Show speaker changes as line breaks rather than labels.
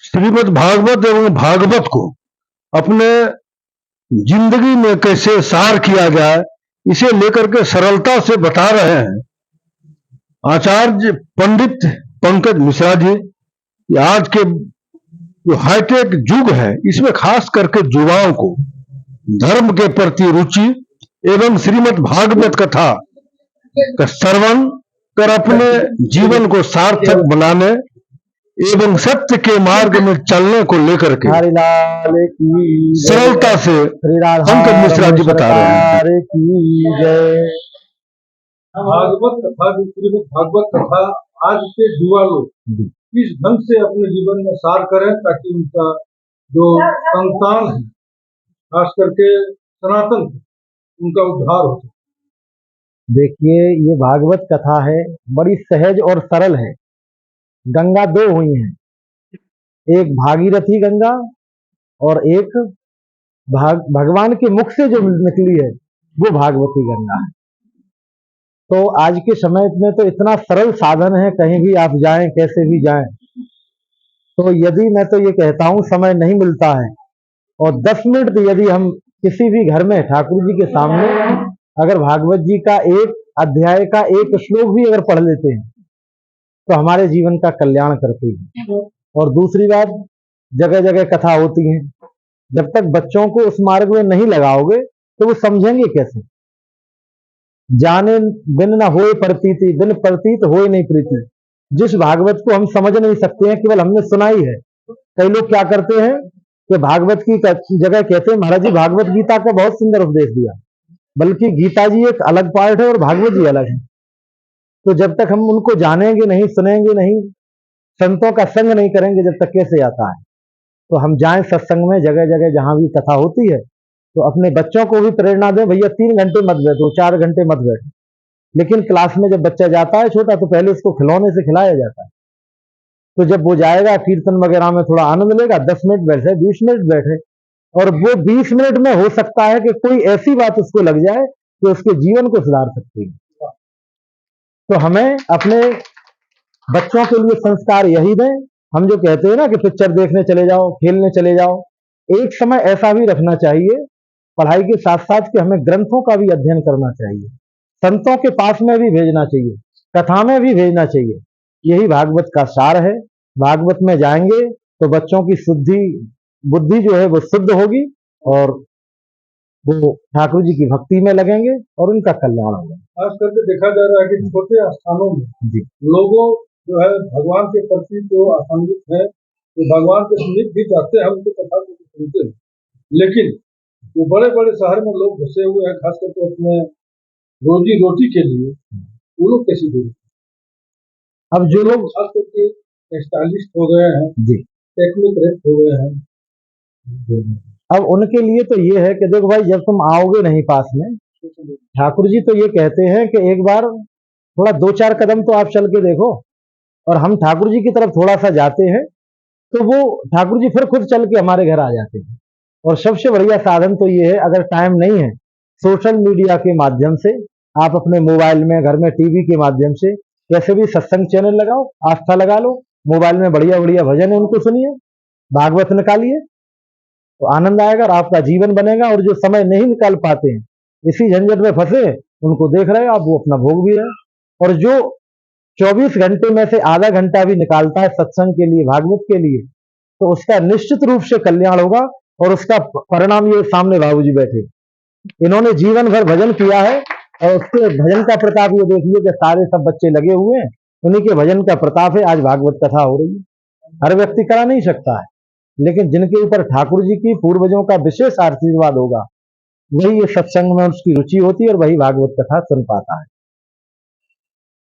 श्रीमद् भागवत एवं भागवत को अपने जिंदगी में कैसे सार किया जाए, इसे लेकर के सरलता से बता रहे हैं आचार्य पंडित पंकज मिश्रा जी। आज के जो हाईटेक युग है, इसमें खास करके युवाओं को धर्म के प्रति रुचि एवं श्रीमद् भागवत कथा का श्रवण कर अपने जीवन को सार्थक बनाने एवं सत्य के मार्ग में चलने को लेकर के सरलता से पंकज मिश्रा जी बता रहे हैं।
भागवत कथा, श्रीमद् भागवत कथा आज के युवा लोग किस ढंग से अपने जीवन में सार करें ताकि उनका जो संतान है, खास करके सनातन, उनका उद्धार हो सके।
देखिए, ये भागवत कथा है, बड़ी सहज और सरल है। गंगा दो हुई हैं, एक भागीरथी गंगा और एक भगवान के मुख से जो निकली है वो भागवती गंगा है। तो आज के समय में तो इतना सरल साधन है, कहीं भी आप जाएं, कैसे भी जाएं। तो यदि मैं तो ये कहता हूं, समय नहीं मिलता है और 10 मिनट यदि हम किसी भी घर में ठाकुर जी के सामने अगर भागवत जी का एक अध्याय का एक श्लोक भी अगर पढ़ लेते हैं तो हमारे जीवन का कल्याण करती है। और दूसरी बात, जगह जगह कथा होती है, जब तक बच्चों को उस मार्ग में नहीं लगाओगे तो वो समझेंगे कैसे। जाने बिन न होए प्रतीति, बिन प्रतीत होए नहीं प्रीति। जिस भागवत को हम समझ नहीं सकते हैं, केवल हमने सुनाई है। कई लोग क्या करते हैं कि भागवत की जगह कहते हैं महाराज जी भागवत गीता का बहुत सुंदर उपदेश दिया, बल्कि गीता जी एक अलग पार्ट है और भागवत जी अलग है। तो जब तक हम उनको जानेंगे नहीं, सुनेंगे नहीं, संतों का संग नहीं करेंगे, जब तक कैसे आता है। तो हम जाएं सत्संग में, जगह जगह जहां भी कथा होती है, तो अपने बच्चों को भी प्रेरणा दें, भैया 3 घंटे मत बैठो, 4 घंटे मत बैठो। लेकिन क्लास में जब बच्चा जाता है छोटा, तो पहले उसको खिलौने से खिलाया जाता है। तो जब वो जाएगा कीर्तन वगैरह में थोड़ा आनंद लेगा, 10 मिनट बैठे, 20 मिनट बैठे, और वो 20 मिनट में हो सकता है कि कोई ऐसी बात उसको लग जाए कि उसके जीवन को सुधार सकती है। तो हमें अपने बच्चों के लिए संस्कार यही दें। हम जो कहते हैं ना कि पिक्चर देखने चले जाओ, खेलने चले जाओ, एक समय ऐसा भी रखना चाहिए पढ़ाई के साथ साथ कि हमें ग्रंथों का भी अध्ययन करना चाहिए, संतों के पास में भी भेजना चाहिए, कथा में भी भेजना चाहिए। यही भागवत का सार है। भागवत में जाएंगे तो बच्चों की बुद्धि जो है वो शुद्ध होगी और वो ठाकुर जी की भक्ति में लगेंगे और उनका कल्याण होगा।
खास करके देखा जा रहा है कि छोटे स्थानों में लोगों जो है भगवान के प्रति तो आसंगित है, तो भगवान के समीप भी जाते हैं, उनकी कथा को सुनते हैं, लेकिन जो बड़े बड़े शहर में लोग घुसे हुए हैं, खास करके अपने रोजी रोटी के लिए, वो लोग कैसे दूर।
अब जो लोग
खास करके स्टाइलिस्ट हो गए हैं, टेक्निक हो गए हैं,
अब उनके लिए तो ये है कि देखो भाई, जब तुम आओगे नहीं पास में, ठाकुर जी तो ये कहते हैं कि एक बार थोड़ा 2-4 कदम तो आप चल के देखो। और हम ठाकुर जी की तरफ थोड़ा सा जाते हैं तो वो ठाकुर जी फिर खुद चल के हमारे घर आ जाते हैं। और सबसे बढ़िया साधन तो ये है, अगर टाइम नहीं है, सोशल मीडिया के माध्यम से आप अपने मोबाइल में, घर में टीवी के माध्यम से कैसे भी सत्संग चैनल लगाओ, आस्था लगा लो, मोबाइल में बढ़िया बढ़िया भजन है उनको सुनिए, भागवत निकालिए, तो आनंद आएगा और आपका जीवन बनेगा। और जो समय नहीं निकाल पाते हैं, इसी झंझट में फंसे, उनको देख रहे हो आप, वो अपना भोग भी रहे। और जो 24 घंटे में से आधा घंटा भी निकालता है सत्संग के लिए, भागवत के लिए, तो उसका निश्चित रूप से कल्याण होगा। और उसका परिणाम ये सामने बाबूजी बैठे, इन्होंने जीवन भर भजन किया है और उसके भजन का प्रताप ये देखिए कि सारे सब बच्चे लगे हुए हैं, उन्हीं के भजन का प्रताप है आज भागवत कथा हो रही है। हर व्यक्ति करा नहीं सकता है, लेकिन जिनके ऊपर ठाकुर जी की पूर्वजों का विशेष आशीर्वाद होगा, वही ये सत्संग में उसकी रुचि होती है और वही भागवत कथा सुन पाता है।